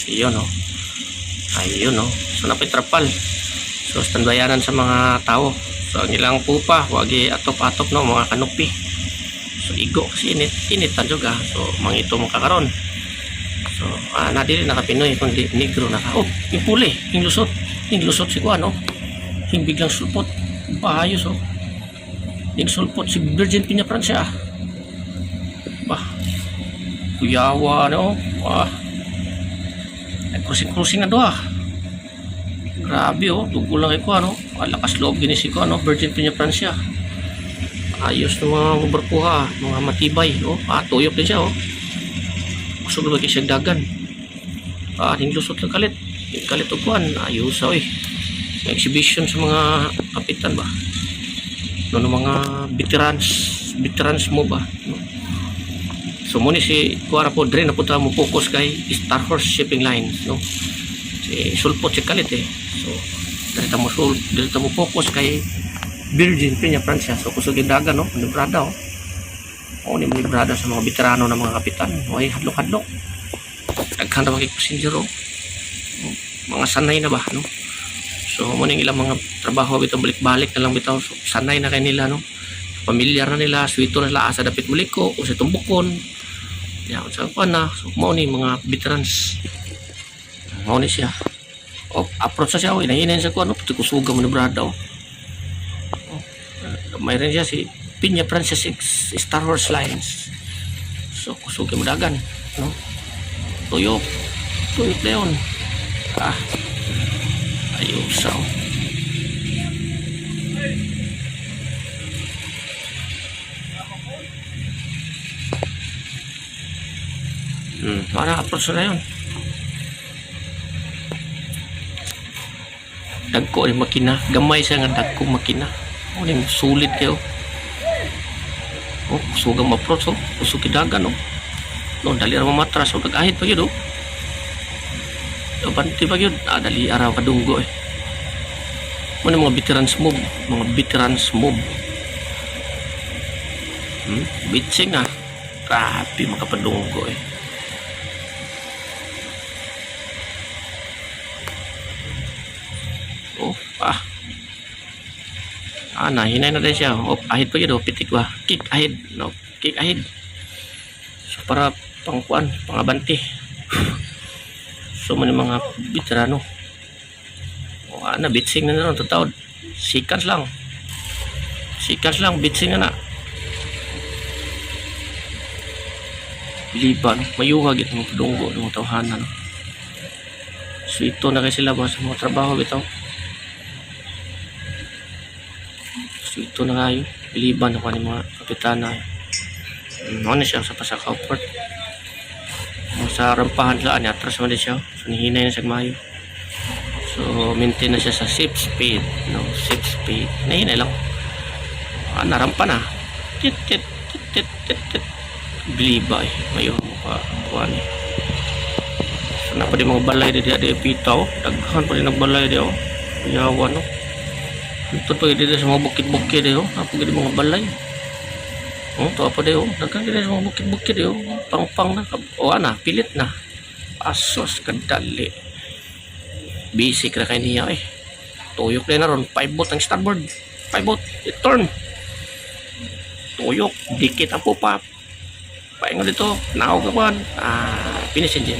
Iyon ayun so napitrapal. So standbayanan sa mga tao. So ang ilang pupa wag atop-atop mga kanupi. So igo kasi init ta juga. So mangito mo kakaron. So na dili nakapinoy kundi negro naka. Oh, yung puli, yung lusot si kuan yung biglang sulpot. Paayos yung sulpot si Virgin Piña Francia. Bah. Kuyawa cruising na doha. Grabe tugo lang iko lakas loob ginisi ko Virgin Piña Francia. Ayos ng mga barkuha, mga matibay tuyok din siya kusog lagi siya dagan. Ning lusot lang kalit og kuan ayos exhibition sa mga kapitan ba mga veterans mo ba so muni si kuara po dre na punta mo focus kay Star Horse Shipping Lines si sulpot si kalit so dito mo focus kay Virgin Piña Francia so kusog dagan librada ni librada sa mga veterano na mga kapitan hadlok daghan na mga passenger mga sanay na ba so muning ilang mga trabaho bitaw balik-balik na lang bitaw so, sanay na kay nila pamilyar na nila swito na sila asa dapit muliko o sa tumbukon yan sa so mao ni mga veterans mao ni siya approach sa siya inahinan sa kuan kusuga mo ni brada mayroon siya si Piña Francia 6 Star Horse Lines so kusuga mo dagan tuyok leon ayos para approach na yun dagko ay makina gamay siya nga dagko makina sulit kayo sugang ma-approach kusog kidagan dali ra mamatras nag-ahit pa yun banti pa yun dali araw kadunggo mga veterans move bitsing grabe makapadunggo nahinay na rin siya ahid pa yun pitik ba kick ahead so para pangkuan pangabanti so mga veterano bitsing na naman tatawad seconds lang bitsing na liban mayuha git mga padunggo ng mga tawhanan so ito na kayo sila ba sa mga trabaho bitaw so ito na kayo liban ako ng mga kapitana ano siya sa Pasakaw Port sa rampahan saan atras man din siya so nihinay na siya mayo so maintain na siya sa safe speed nahinay lang narampa na tit biliba mayo mukha kuhan so na pa din mga balay di pitaw daghan pa din nagbalay di yawan ito pa din sa mga bukid-bukid napag din mga balay ito pa din daghan din sa mga bukid-bukid pang na pilit na asos kadali basic na kayo niya tuyok din na ron 5 boat ang starboard 5 boat turn tuyok dikit ang pupa paingon dito naog ka finish engine